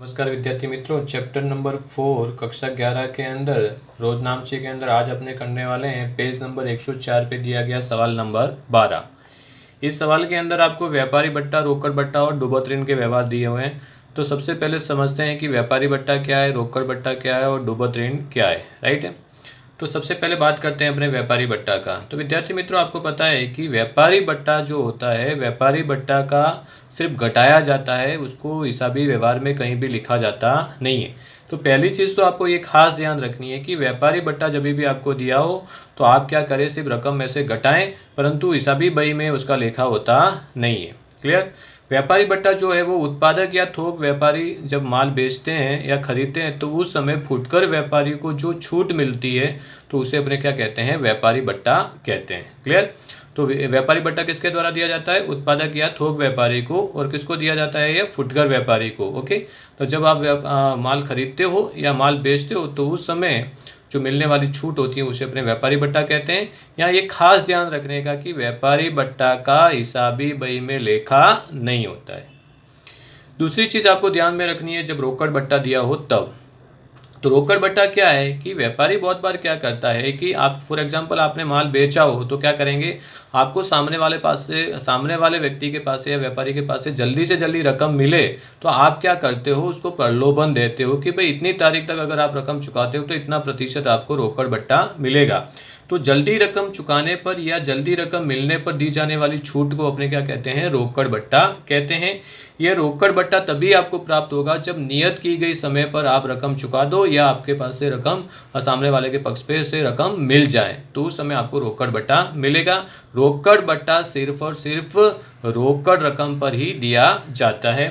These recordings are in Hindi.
नमस्कार विद्यार्थी मित्रों, चैप्टर नंबर 4 कक्षा 11 के अंदर रोज नामचे के अंदर आज अपने करने वाले हैं पेज नंबर 104 पे दिया गया सवाल नंबर 12। इस सवाल के अंदर आपको व्यापारी बट्टा, रोकड़ बट्टा और डुबोत ऋण के व्यवहार दिए हुए हैं। तो सबसे पहले समझते हैं कि व्यापारी बट्टा क्या है, रोकड़ बट्टा क्या है और डुबोत ऋण क्या है। राइट है। तो सबसे पहले बात करते हैं अपने व्यापारी बट्टा का। तो विद्यार्थी मित्रों, आपको पता है कि व्यापारी बट्टा जो होता है, व्यापारी बट्टा का सिर्फ घटाया जाता है, उसको हिसाबी व्यवहार में कहीं भी लिखा जाता नहीं है। तो पहली चीज़ तो आपको ये खास ध्यान रखनी है कि व्यापारी बट्टा जब भी आपको दिया हो तो आप क्या करें, सिर्फ रकम में से घटाएं, परंतु हिसाबी बही में उसका लेखा होता नहीं है। क्लियर। व्यापारी बट्टा जो है वो उत्पादक या थोक व्यापारी जब माल बेचते हैं या खरीदते हैं तो उस समय फुटकर व्यापारी को जो छूट मिलती है तो उसे अपने क्या कहते हैं, व्यापारी बट्टा कहते हैं। क्लियर। तो व्यापारी बट्टा किसके द्वारा दिया जाता है, उत्पादक या थोक व्यापारी को। और किसको दिया जाता है, ये फुटकर व्यापारी को। ओके। तो जब आप माल खरीदते हो या माल बेचते हो तो उस समय जो मिलने वाली छूट होती है उसे अपने व्यापारी बट्टा कहते हैं। यहाँ ये खास ध्यान रखने का कि व्यापारी बट्टा का हिसाबी बही में लेखा नहीं होता है। दूसरी चीज आपको ध्यान में रखनी है, जब रोकड़ बट्टा दिया हो तब। तो रोकड़ बट्टा क्या है कि व्यापारी बहुत बार क्या करता है कि आप फॉर एग्जांपल आपने माल बेचा हो तो क्या करेंगे, आपको सामने वाले व्यक्ति के पास से या व्यापारी के पास से जल्दी रकम मिले तो आप क्या करते हो, उसको प्रलोभन देते हो कि भाई इतनी तारीख तक अगर आप रकम चुकाते हो तो इतना प्रतिशत आपको रोकड़ बट्टा मिलेगा। तो जल्दी रकम चुकाने पर या जल्दी रकम मिलने पर दी जाने वाली छूट को अपने क्या कहते हैं, रोकड़ बट्टा कहते हैं। यह रोकड़ बट्टा तभी आपको प्राप्त होगा जब नियत की गई समय पर आप रकम चुका दो या आपके पास से रकम सामने वाले के पक्ष पे से रकम मिल जाए तो उस समय आपको रोकड़ बट्टा मिलेगा। रोकड़ बट्टा सिर्फ और सिर्फ रोकड़ रकम पर ही दिया जाता है।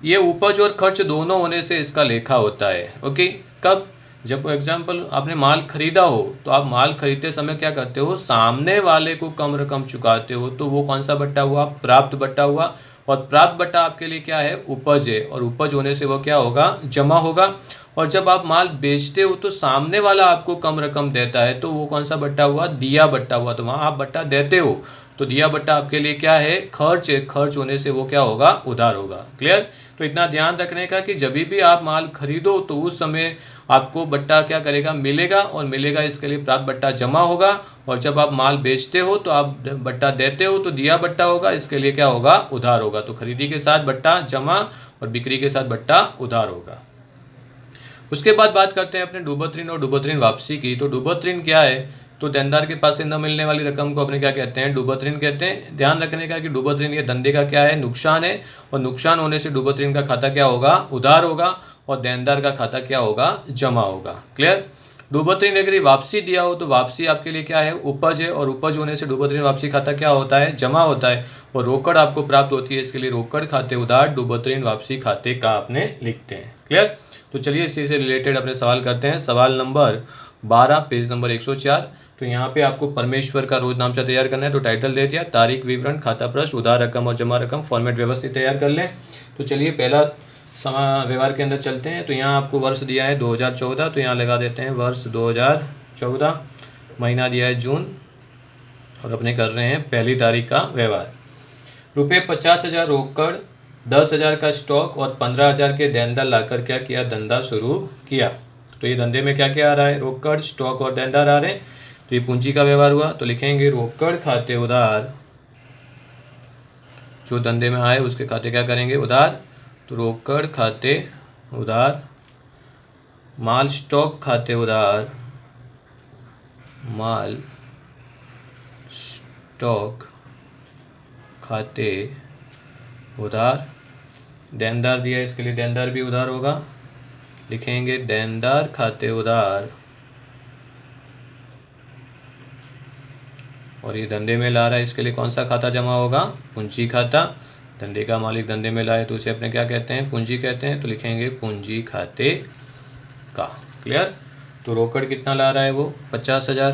ये उपज और खर्च दोनों होने से इसका लेखा होता है। ओके। कब, जब फॉर एग्जाम्पल आपने माल खरीदा हो तो आप माल खरीदते समय क्या करते हो, सामने वाले को कम रकम चुकाते हो तो वो कौन सा बट्टा हुआ, प्राप्त बट्टा हुआ। और प्राप्त बट्टा आपके लिए क्या है, उपज है। और उपज होने से वो क्या होगा, जमा होगा। और जब आप माल बेचते हो तो सामने वाला आपको कम रकम देता है तो वो कौन सा बट्टा हुआ, दिया बट्टा हुआ। तो वहाँ आप बट्टा देते हो तो दिया बट्टा आपके लिए क्या है, खर्च है। खर्च होने से वो क्या होगा, उधार होगा। क्लियर। तो इतना ध्यान रखने का कि जब भी आप माल खरीदो तो उस समय आपको बट्टा क्या करेगा, मिलेगा। और मिलेगा इसके लिए प्राप्त बट्टा जमा होगा। और जब आप माल बेचते हो तो आप बट्टा देते हो तो दिया बट्टा होगा, इसके लिए क्या होगा, उधार होगा। तो खरीदी के साथ बट्टा जमा और बिक्री के साथ बट्टा उधार होगा। उसके बाद बात करते हैं अपने डुबोत ऋण और डुबोत ऋण वापसी की। तो डुबोत ऋण क्या है, तो देनदार के पास से न मिलने वाली रकम को अपने क्या कहते हैं, डुबोत ऋण कहते हैं। ध्यान रखने का कि डुबोत ऋण ये धंधे का क्या है, नुकसान है। और नुकसान होने से डुबोत ऋण का खाता क्या होगा, उधार होगा। और देनदार का खाता क्या होगा, जमा होगा। क्लियर। डुबोत ऋण अगर वापसी दिया हो तो वापसी आपके लिए क्या है, उपज है। और उपज होने से डुबोत ऋण वापसी खाता क्या होता है, जमा होता है। और रोकड़ आपको प्राप्त होती है, इसके लिए रोकड़ खाते उधार डुबोत ऋण वापसी खाते का आपने लिखते हैं। क्लियर। तो चलिए इसी से रिलेटेड अपने सवाल करते हैं। सवाल नंबर 12 पेज नंबर 104। तो यहाँ पे आपको परमेश्वर का रोज नामचा तैयार करना है। तो टाइटल दे दिया, तारीख, विवरण, खाता पृष्ठ, उधार रकम और जमा रकम, फॉर्मेट व्यवस्थित तैयार कर लें। तो चलिए पहला व्यवहार के अंदर चलते हैं। तो यहाँ आपको वर्ष दिया है 2014, तो यहाँ लगा देते हैं वर्ष 2014। महीना दिया है जून और अपने कर रहे हैं पहली तारीख का व्यवहार। रुपये 50,000 रोकड़, 10,000 का स्टॉक और 15,000 के देनदार लाकर क्या किया, धंधा शुरू किया। तो ये धंधे में क्या क्या आ रहा है, रोकड़, स्टॉक और देनदार आ रहे हैं। तो ये पूंजी का व्यवहार हुआ। तो लिखेंगे रोकड़ खाते उधार, जो धंधे में आए उसके खाते क्या करेंगे, उधार। तो रोकड़ खाते उधार, माल स्टॉक खाते उधार, माल स्टॉक खाते उधार। देनदार दिया है, इसके लिए देनदार भी उधार होगा। लिखेंगे देनदार खाते उधार। और ये धंधे में ला रहा है, इसके लिए कौन सा खाता जमा होगा, पूंजी खाता। धंधे का मालिक धंधे में लाए तो उसे अपने क्या कहते हैं, पूंजी कहते हैं। तो लिखेंगे पूंजी खाते का। क्लियर। तो रोकड़ कितना ला रहा है वो, 50,000।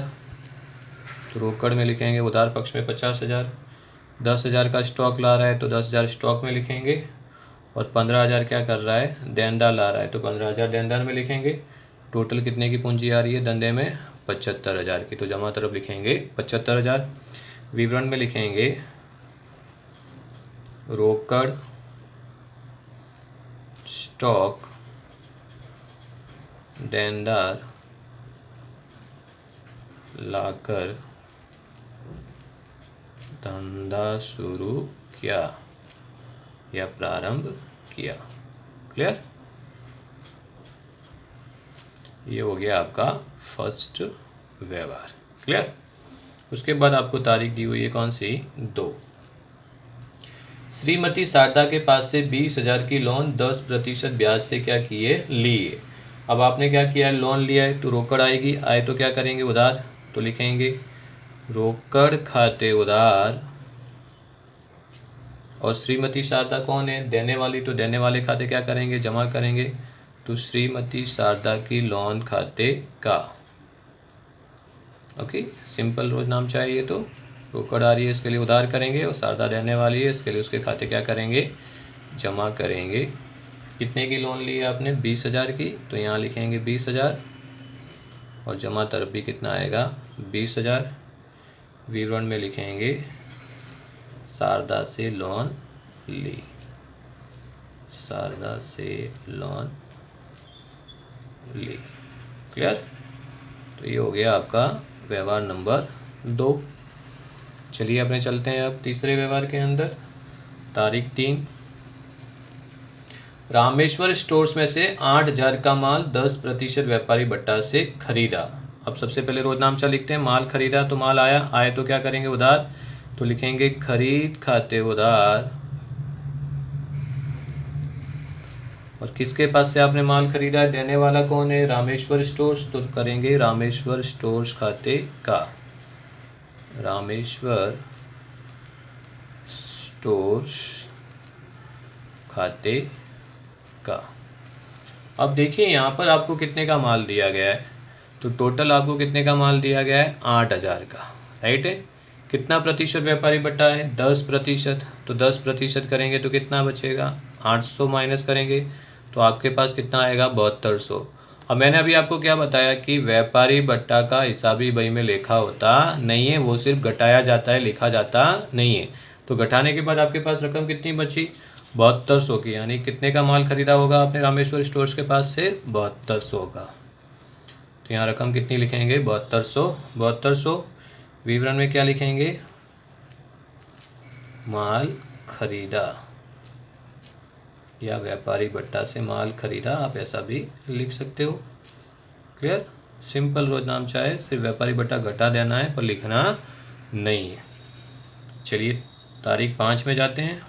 तो रोकड़ में लिखेंगे उधार पक्ष में 50,000। 10,000 का स्टॉक ला रहा है तो 10,000 स्टॉक में लिखेंगे। और 15,000 क्या कर रहा है, देनदार ला रहा है तो 15,000 देनदार में लिखेंगे। टोटल कितने की पूंजी आ रही है धंधे में, 75,000 की। तो जमा तरफ लिखेंगे 75,000। विवरण में लिखेंगे रोकड़, स्टॉक देनदार लाकर धंधा शुरू किया या प्रारंभ किया। क्लियर? ये हो गया आपका फर्स्ट व्यवहार। क्लियर? उसके बाद आपको तारीख दी हुई है कौन सी? 2। श्रीमती शारदा के पास से 20,000 की लोन 10% ब्याज से क्या किए? लिए। अब आपने क्या किया है? लोन लिया है तो रोकड़ आएगी, आए तो क्या करेंगे? उधार। तो लिखेंगे रोकड़ खाते उधार, और श्रीमती शारदा कौन है? देने वाली, तो देने वाले खाते क्या करेंगे? जमा करेंगे। तो श्रीमती शारदा की लोन खाते का, ओके, सिंपल रोज नाम चाहिए। तो रोकड़ आ रही है, इसके लिए उधार करेंगे, और शारदा देने वाली है, इसके लिए उसके खाते क्या करेंगे? जमा करेंगे। कितने की लोन ली है आपने? 20,000 की, तो यहाँ लिखेंगे 20,000, और जमा तरफ भी कितना आएगा? 20,000। विवरण में लिखेंगे शारदा से लोन ली, शारदा से लोन ली। क्लियर? तो ये हो गया आपका व्यवहार नंबर 2। चलिए अपने चलते हैं अब तीसरे व्यवहार के अंदर। तारीख 3। रामेश्वर स्टोर्स में से 8,000 का माल 10% व्यापारी भट्टा से खरीदा। अब सबसे पहले रोज नामचा लिखते हैं। माल खरीदा तो माल आया, आए तो क्या करेंगे? उधार। तो लिखेंगे खरीद खाते उधार, और किसके पास से आपने माल खरीदा है? देने वाला कौन है? रामेश्वर स्टोर्स। तो करेंगे रामेश्वर स्टोर्स खाते का, रामेश्वर स्टोर्स खाते का। अब देखिए यहाँ पर आपको कितने का माल दिया गया है? तो टोटल आपको कितने का माल दिया गया है? 8,000 का, राइट है। कितना प्रतिशत व्यापारी बटा है? 10%। तो 10% करेंगे तो कितना बचेगा? 800 माइनस करेंगे तो आपके पास कितना आएगा? 7200। अब मैंने अभी आपको क्या बताया कि व्यापारी बट्टा का हिसाबी बही में लेखा होता नहीं है, वो सिर्फ घटाया जाता है, लिखा जाता नहीं है। तो घटाने के बाद आपके पास रकम कितनी बची? 7200 की। यानी कितने का माल खरीदा होगा आपने रामेश्वर स्टोर्स के पास से? 7200 का। तो यहाँ रकम कितनी लिखेंगे? 7200। 7200 विवरण में क्या लिखेंगे? माल खरीदा या व्यापारी भट्टा से माल खरीदा, आप ऐसा भी लिख सकते हो। क्लियर? सिंपल रोज नाम चाहे, सिर्फ व्यापारी भट्टा घटा देना है पर लिखना नहीं है। चलिए तारीख 5 में जाते हैं।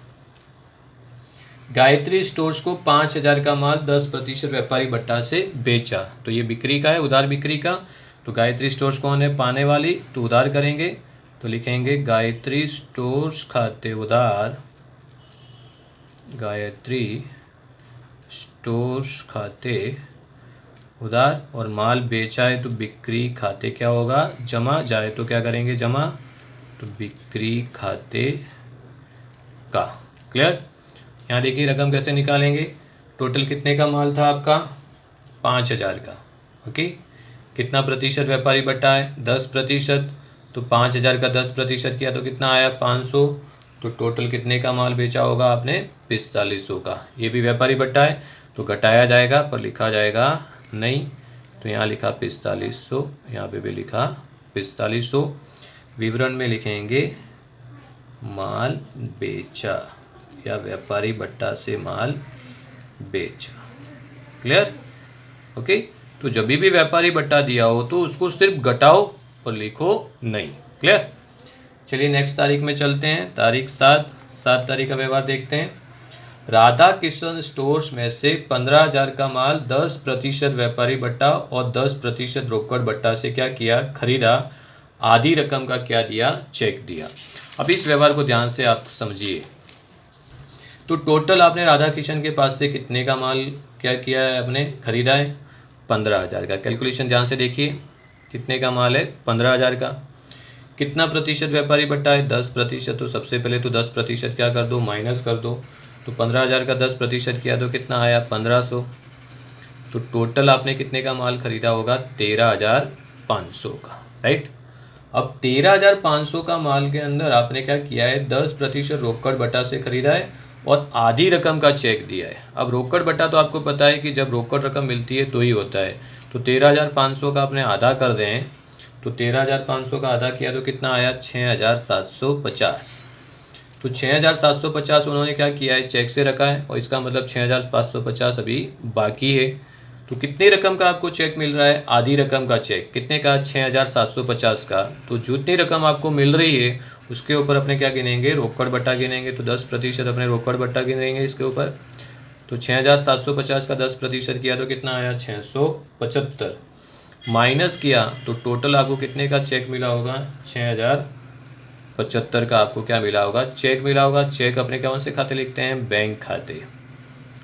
गायत्री स्टोर्स को 5,000 का माल 10% व्यापारी भट्टा से बेचा। तो ये बिक्री का है, उधार बिक्री का। तो गायत्री स्टोर्स कौन है? पाने वाली, तो उधार करेंगे। तो लिखेंगे गायत्री स्टोर्स खाते उधार, गायत्री स्टोर्स खाते उधार, और माल बेचा है तो बिक्री खाते क्या होगा? जमा। जाए तो क्या करेंगे? जमा। तो बिक्री खाते का। क्लियर? यहाँ देखिए रकम कैसे निकालेंगे। टोटल कितने का माल था आपका? 5,000 का। ओके, कितना प्रतिशत व्यापारी बटा है? 10%। तो 5,000 का 10% किया तो कितना आया? 500। तो टोटल कितने का माल बेचा होगा आपने? 4500 का। ये भी व्यापारी बट्टा है तो घटाया जाएगा पर लिखा जाएगा नहीं। तो यहाँ लिखा 4500, यहाँ पे भी लिखा 4500। विवरण में लिखेंगे माल बेचा या व्यापारी बट्टा से माल बेचा। क्लियर? ओके, तो जब भी व्यापारी बट्टा दिया हो तो उसको सिर्फ घटाओ और लिखो नहीं। क्लियर? चलिए नेक्स्ट तारीख में चलते हैं। तारीख 7 तारीख का व्यवहार देखते हैं। राधा किशन स्टोर्स में से 15,000 का माल 10% व्यापारी बट्टा और 10% रोकड़ बट्टा से क्या किया? खरीदा। आधी रकम का क्या दिया? चेक दिया। अब इस व्यवहार को ध्यान से आप समझिए। तो टोटल आपने राधा किशन के पास से कितने का माल क्या किया है? आपने खरीदा है 15,000 का। कैलकुलेशन ध्यान से देखिए, कितने का माल है? 15,000 का। कितना प्रतिशत व्यापारी बट्टा है? 10%। तो सबसे पहले तो 10% क्या कर दो? माइनस कर दो। तो 15,000 का 10% किया तो कितना आया? 1500। तो टोटल आपने कितने का माल खरीदा होगा? 13,500 का, राइट। अब 13,500 का माल के अंदर आपने क्या किया है? 10% रोकड़ बट्टा से खरीदा है और आधी रकम का चेक दिया है। अब रोकड़ बट्टा तो आपको पता है कि जब रोकड़ रकम मिलती है तो ही होता है। तो 13,500 का आपने आधा कर दें, तो 13,500 का आधा किया तो कितना आया, 6,750। तो 6,750 उन्होंने क्या किया है, चेक से रखा है, और इसका मतलब 6,550 अभी बाकी है। तो कितनी रकम का आपको चेक मिल रहा है, आधी रकम का चेक, कितने का, 6,750 का। तो जितनी रकम आपको मिल रही है उसके ऊपर अपने क्या गिनेंगे, रोकड़ बट्टा गिनेंगे। तो 10% अपने रोकड़ बट्टा गिनेंगे इसके ऊपर। तो 6,750 का 10% किया तो कितना आया, 675। माइनस किया तो टोटल आपको कितने का चेक मिला होगा, 6,075 का आपको क्या मिला होगा, चेक मिला होगा। चेक अपने कौन से खाते लिखते हैं, बैंक खाते,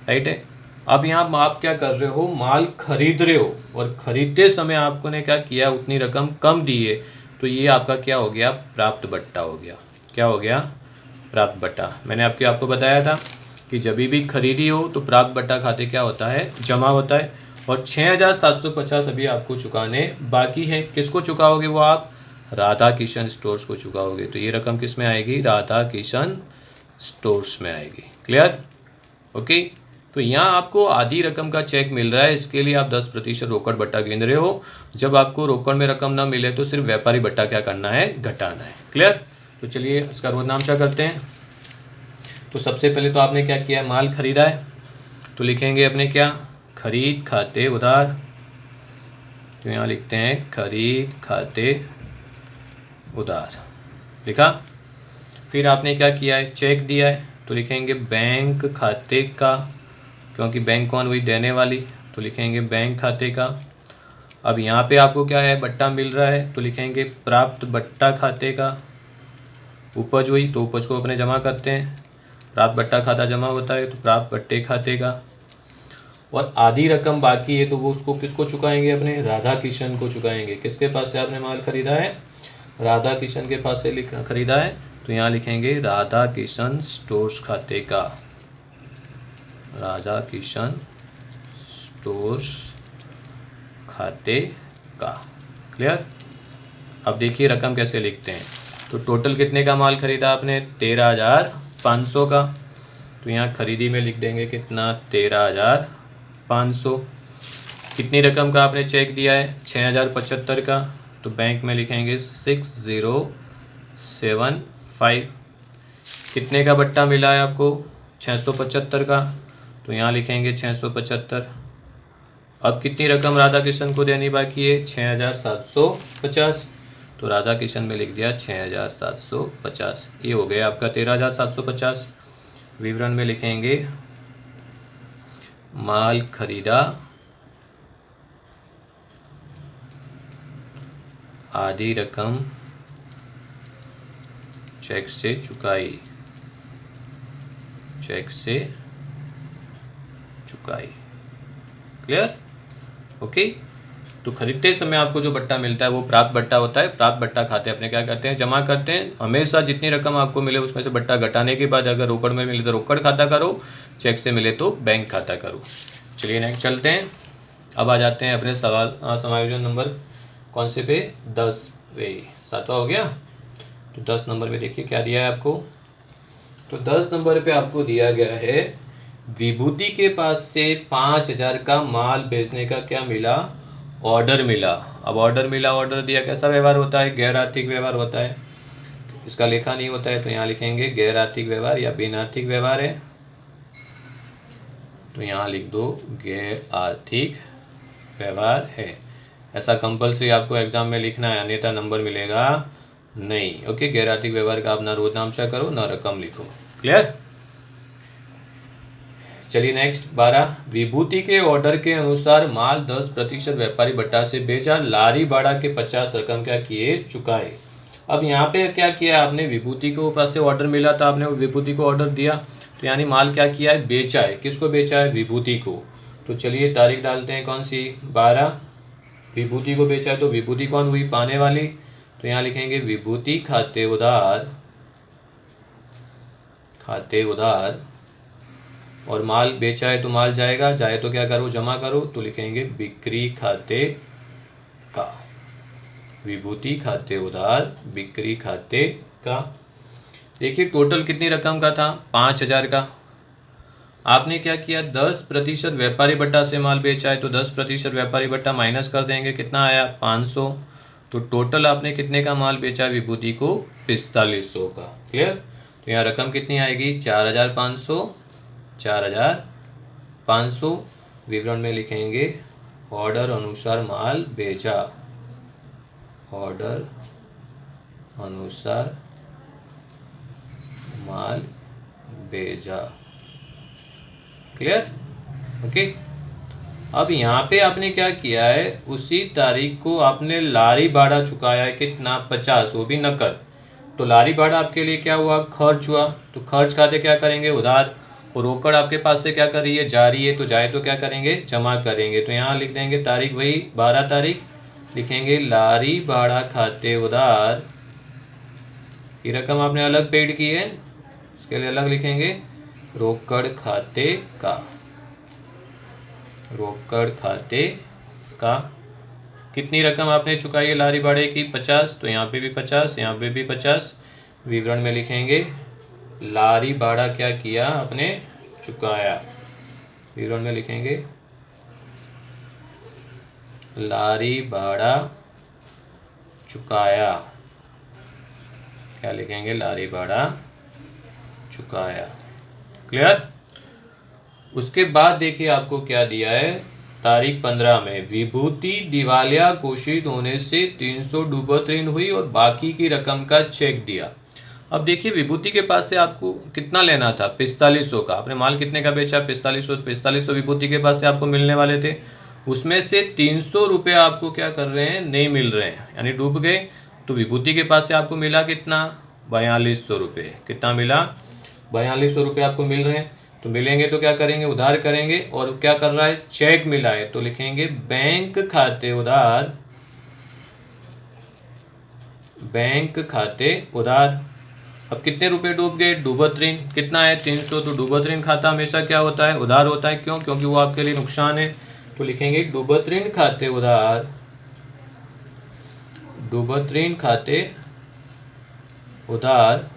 राइट है। अब यहाँ आप क्या कर रहे हो, माल खरीद रहे हो, और खरीदते समय आपको ने क्या किया, उतनी रकम कम दी है, तो ये आपका क्या हो गया, प्राप्त बट्टा हो गया। क्या हो गया, प्राप्त बट्टा। मैंने आपको बताया था कि जब भी खरीदी हो तो प्राप्त बट्टा खाते क्या होता है, जमा होता है। और 6,750 अभी आपको चुकाने बाकी है। किसको चुकाओगे, वो आप राधा किशन स्टोर्स को चुकाओगे। तो ये रकम किस में आएगी, राधा किशन स्टोर्स में आएगी। Clear, okay. तो यहाँ आपको आधी रकम का चेक मिल रहा है, इसके लिए आप 10% रोकड़ बट्टा गिन रहे हो। जब आपको रोकड़ में रकम ना मिले तो सिर्फ व्यापारी बट्टा क्या करना है, घटाना है। क्लियर। तो चलिए इसका रोजनामचा करते हैं। तो सबसे पहले तो आपने क्या किया, माल खरीदा है, तो लिखेंगे अपने क्या, खरीद खाते उधार। तो यहाँ लिखते हैं खरीद खाते उधार, लिखा। फिर आपने क्या किया है, चेक दिया है, तो लिखेंगे बैंक खाते का, क्योंकि बैंक कौन हुई, देने वाली, तो लिखेंगे बैंक खाते का। अब यहाँ पे आपको क्या है, बट्टा मिल रहा है, तो लिखेंगे प्राप्त बट्टा खाते का। उपज हुई तो उपज को अपने जमा करते हैं, प्राप्त बट्टा खाता जमा होता है, तो प्राप्त बट्टे खाते का। और आधी रकम बाकी है तो वो उसको किसको चुकाएंगे, अपने राधा किशन को चुकाएंगे। किसके पास से आपने माल खरीदा है, राधा किशन के पास से खरीदा है, तो यहाँ लिखेंगे राधा किशन स्टोर्स खाते का, राधा किशन स्टोर्स खाते का। क्लियर। अब देखिए रकम कैसे लिखते हैं। तो टोटल कितने का माल खरीदा आपने, 13,500 का। तो यहाँ खरीदी में लिख देंगे कितना, 13,500। कितनी रकम का आपने चेक दिया है, 6,075 का। तो बैंक में लिखेंगे 6075। कितने का बट्टा मिला है आपको, 675 का। तो यहाँ लिखेंगे 675। अब कितनी रकम राधा किशन को देनी बाकी है, 6,750। तो राधा किशन में लिख दिया 6,750। ये हो गया आपका 13,750। विवरण में लिखेंगे माल खरीदा, आधी रकम चेक से चुकाई, चेक से चुकाई। Clear, okay. तो खरीदते समय आपको जो बट्टा मिलता है वो प्राप्त बट्टा होता है। प्राप्त बट्टा खाते अपने क्या करते हैं, जमा करते हैं। हमेशा जितनी रकम आपको मिले उसमें से बट्टा घटाने के बाद अगर रोकड़ में मिले तो रोकड़ खाता करो, चेक से मिले तो बैंक खाता करो। चलिए नेक्स्ट चलते हैं। अब आ जाते हैं अपने सवाल समायोजन नंबर कौन से पे, 10वें, 7वां हो गया। तो 10 नंबर पे देखिए क्या दिया है आपको। तो 10 नंबर पे आपको दिया गया है, विभूति के पास से 5,000 का माल बेचने का क्या मिला, ऑर्डर मिला। अब ऑर्डर मिला, ऑर्डर दिया, कैसा व्यवहार होता है, गैर आर्थिक व्यवहार होता है। इसका लेखा नहीं होता है, तो यहाँ लिखेंगे गैर आर्थिक व्यवहार या बिन आर्थिक व्यवहार है। तो यहाँ लिख दो गैर आर्थिक व्यवहार है। ऐसा कंपलसरी आपको एग्जाम में लिखना है, अन्यथा नंबर मिलेगा नहीं। ओके, गैर आर्थिक व्यवहार का अपना रोजनामचा करो, ना रकम लिखो। क्लियर। चलिए नेक्स्ट 12, विभूति के ऑर्डर के अनुसार माल 10% व्यापारी बट्टा से बेचा, लारी भाड़ा के 50 रकम क्या किए, चुकाए। अब यहाँ पे क्या किया आपने, विभूति को पास से ऑर्डर मिला था, आपने विभूति को ऑर्डर दिया, तो यानी माल क्या किया है, बेचा है। किसको बेचा है, विभूति को। तो चलिए तारीख डालते हैं, कौन सी, 12, विभूति को बेचा है। तो विभूति कौन हुई, पाने वाली। तो यहाँ लिखेंगे विभूति खाते उधार, खाते उधार, और माल बेचा है तो माल जाएगा, जाए तो क्या करो, जमा करो। तो लिखेंगे बिक्री खाते का, विभूति खाते उधार, बिक्री खाते का। देखिए टोटल कितनी रकम का था, 5,000 का। आपने क्या किया, 10% व्यापारी बट्टा से माल बेचा है, तो 10% व्यापारी बट्टा माइनस कर देंगे, कितना आया 500। तो टोटल आपने कितने का माल बेचा विभूति को, 4500 का। क्लियर। तो यहाँ रकम कितनी आएगी, 4500, 4500। विवरण में लिखेंगे ऑर्डर अनुसार माल बेचा, ऑर्डर अनुसार माल बेचा। क्लियर। ओके। अब यहाँ पे आपने क्या किया है, उसी तारीख को आपने लारी भाड़ा चुकाया है, कितना 50, वो भी नकद। तो लारी भाड़ा आपके लिए क्या हुआ, खर्च हुआ। तो खर्च खाते क्या करेंगे, उधार। और रोकड़ आपके पास से क्या कर रही है, जा रही है, तो जाए तो क्या करेंगे, जमा करेंगे। तो यहाँ लिख देंगे तारीख वही 12 तारीख, लिखेंगे लारी भाड़ा खाते उधार की रकम आपने अलग पेड की है, इसके लिए अलग लिखेंगे रोकड़ खाते का, रोकड़ खाते का। कितनी रकम आपने चुकाई है लारी भाड़े की, 50। तो यहाँ पे भी 50, यहाँ पे भी 50। विवरण में लिखेंगे लारी भाड़ा क्या किया आपने, चुकाया। विवरण में लिखेंगे लारी भाड़ा चुकाया, क्या लिखेंगे, लारी भाड़ा चुकाया। क्लियर। उसके बाद देखिए आपको क्या दिया है, तारीख 15 में विभूति दिवालिया घोषित होने से 300 डूबत ऋण हुई और बाकी की रकम का चेक दिया। अब देखिए विभूति के पास से आपको कितना लेना था, 4500 का। आपने माल कितने का बेचा, 4500 विभूति के पास से आपको मिलने वाले थे। उसमें से 300 रुपये आपको क्या कर रहे हैं, नहीं मिल रहे हैं, यानी डूब गए। तो विभूति के पास से आपको मिला कितना, 4200 रुपये। कितना मिला, 4200 रुपये आपको मिल रहे हैं। तो मिलेंगे तो क्या करेंगे, उधार करेंगे। और क्या कर रहा है, चेक मिला है, तो लिखेंगे बैंक खाते उधार, बैंक खाते उधार। अब कितने रुपए डूब गए, डूबत ऋण कितना है, 300। तो डूबत ऋण खाता हमेशा क्या होता है, उधार होता है। क्यों, क्योंकि वो आपके लिए नुकसान है। तो लिखेंगे डूबत ऋण खाते उधार, डूबत ऋण खाते उधार।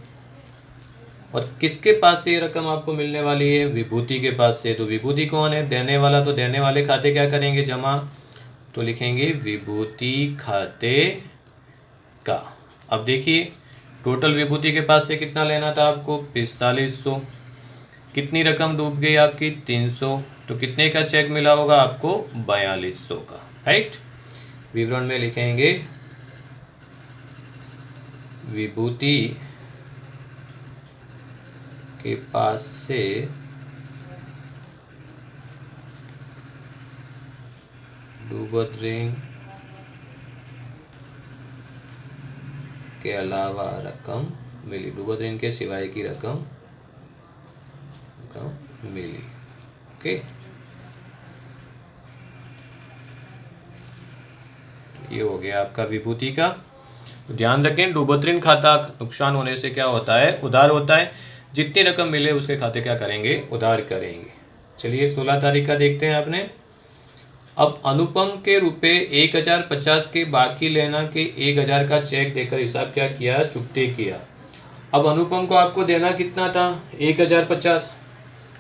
और किसके पास से ये रकम आपको मिलने वाली है, विभूति के पास से। तो विभूति कौन है, देने वाला। तो देने वाले खाते क्या करेंगे, जमा। तो लिखेंगे विभूति खाते का। अब देखिए टोटल विभूति के पास से कितना लेना था आपको, 4500। कितनी रकम डूब गई आपकी, 300। तो कितने का चेक मिला होगा आपको, 4200 का। राइट। विवरण में लिखेंगे विभूति के पास से डूबत ऋण के अलावा रकम मिली, डूबत ऋण के सिवाय की रकम मिली। ओके। ये हो गया आपका विभूति का। तो ध्यान रखें डूबत ऋण खाता नुकसान होने से क्या होता है, उधार होता है। जितनी रकम मिले उसके खाते क्या करेंगे, उधार करेंगे। चलिए 16 तारीख का देखते हैं आपने। अब अनुपम के रुपए 1050 के बाकी लेना के 1000 का चेक देकर हिसाब क्या किया, चुकते किया। अब अनुपम को आपको देना कितना था, 1050।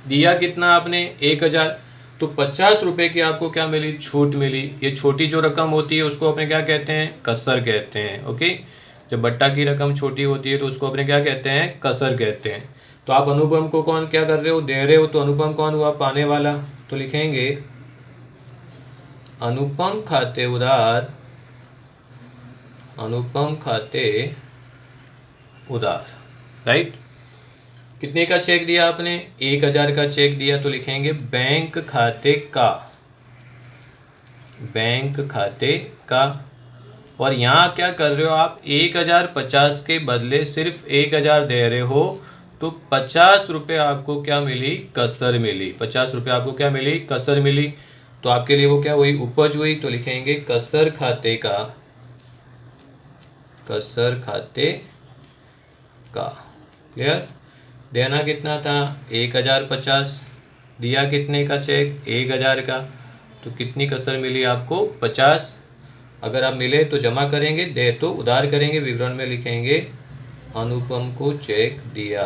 दिया कितना आपने, 1000। तो 50 रुपये की आपको क्या मिली, छूट मिली। ये छोटी जो रकम होती है उसको अपने क्या कहते हैं, कसर कहते हैं। ओके। जब बट्टा की रकम छोटी होती है तो उसको अपने क्या कहते हैं, कसर कहते हैं। तो आप अनुपम को कौन क्या कर रहे हो, दे रहे हो। तो अनुपम कौन हुआ, पाने वाला। तो लिखेंगे अनुपम खाते उधार, अनुपम खाते उधार। राइट। कितने का चेक दिया आपने, 1000 का चेक दिया। तो लिखेंगे बैंक खाते का, बैंक खाते का। और यहाँ क्या कर रहे हो आप, 1050 के बदले सिर्फ 1000 दे रहे हो। तो 50 रुपये आपको क्या मिली, कसर मिली। 50 रुपये आपको क्या मिली, कसर मिली। तो आपके लिए वो क्या हुई, उपज हुई। तो लिखेंगे कसर खाते का, कसर खाते का। क्लियर। देना कितना था, 1050। दिया कितने का चेक, 1000 का। तो कितनी कसर मिली आपको, 50। अगर आप मिले तो जमा करेंगे, दे तो उधार करेंगे। विवरण में लिखेंगे अनुपम को चेक दिया,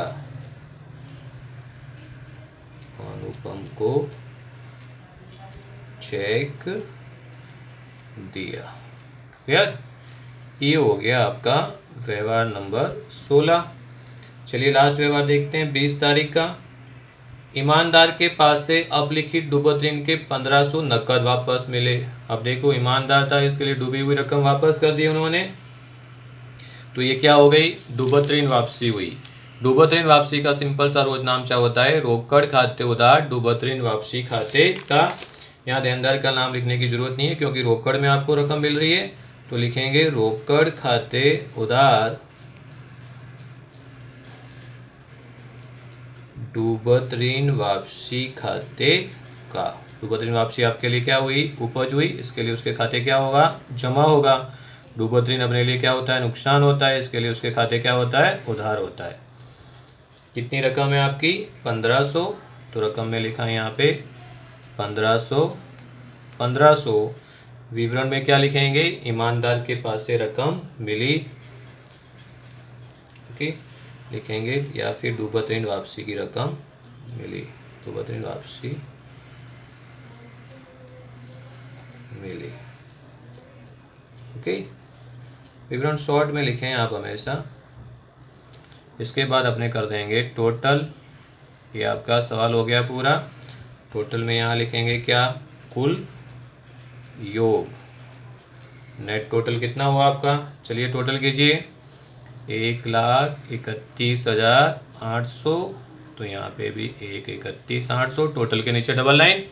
अनुपम अनुपम को चेक दिया। क्लियर? ये हो गया आपका व्यवहार नंबर 16। चलिए लास्ट व्यवहार देखते हैं 20 तारीख का। ईमानदार के पास से अपलिखित डूबत ऋण के 1500 नकद वापस मिले। अब देखो ईमानदार था, इसके लिए डूबी हुई रकम वापस कर दी उन्होंने, तो ये क्या हो गई? डूबत ऋण वापसी हुई। डूबत ऋण वापसी का सिंपल सा रोजनामचा होता है रोकड़ खाते उधार डूबत ऋण वापसी खाते का। यहाँ देनदार का नाम लिखने की जरूरत नहीं है क्योंकि रोकड़ में आपको रकम मिल रही है, तो लिखेंगे रोकड़ खाते उधार डूबत ऋण वापसी खाते का। डूबत ऋण वापसी आपके लिए क्या हुई? उपज हुई, इसके लिए उसके खाते क्या होगा? जमा होगा। डूबत ऋण अपने लिए क्या होता है? नुकसान होता है, इसके लिए उसके खाते क्या होता है? उधार होता है। कितनी रकम है आपकी? 1500, तो रकम में लिखा है यहाँ पे 1500। विवरण में क्या लिखेंगे? ईमानदार के पास से रकम मिली, ओके लिखेंगे, या फिर डूबत ऋण वापसी की रकम मिली। डूबत ऋण वापसी मिली, ओके। विवरण शॉर्ट में लिखें आप हमेशा। इसके बाद अपने कर देंगे टोटल। ये आपका सवाल हो गया पूरा। टोटल में यहाँ लिखेंगे क्या? कुल योग। नेट टोटल कितना हुआ आपका? चलिए टोटल कीजिए। 1,31,800, तो यहाँ पे भी 1,31,800, टोटल के नीचे डबल लाइन,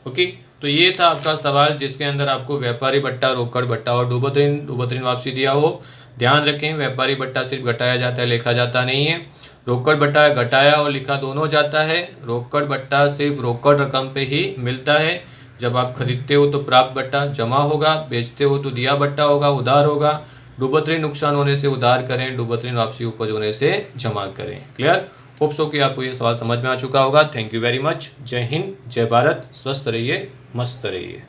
ओके। तो ये था आपका सवाल जिसके अंदर आपको व्यापारी बट्टा, रोकड़ बट्टा और डूबत ऋण वापसी दिया हो। ध्यान रखें, व्यापारी बट्टा सिर्फ घटाया जाता है, लिखा जाता नहीं है। रोकड़ बट्टा घटाया और लिखा दोनों जाता है। रोकड़ बट्टा सिर्फ रोकड़ रकम पे ही मिलता है। जब आप खरीदते हो तो प्राप्त बट्टा जमा होगा, बेचते हो तो दिया बट्टा होगा, उधार होगा। डूबत ऋण नुकसान होने से उधार करें, डूबत ऋण वापसी उपज होने से जमा करें। क्लियर? होप सो कि आपको ये सवाल समझ में आ चुका होगा। Thank you very much. जय हिंद, जय भारत, स्वस्थ रहिए, मस्त रहिए।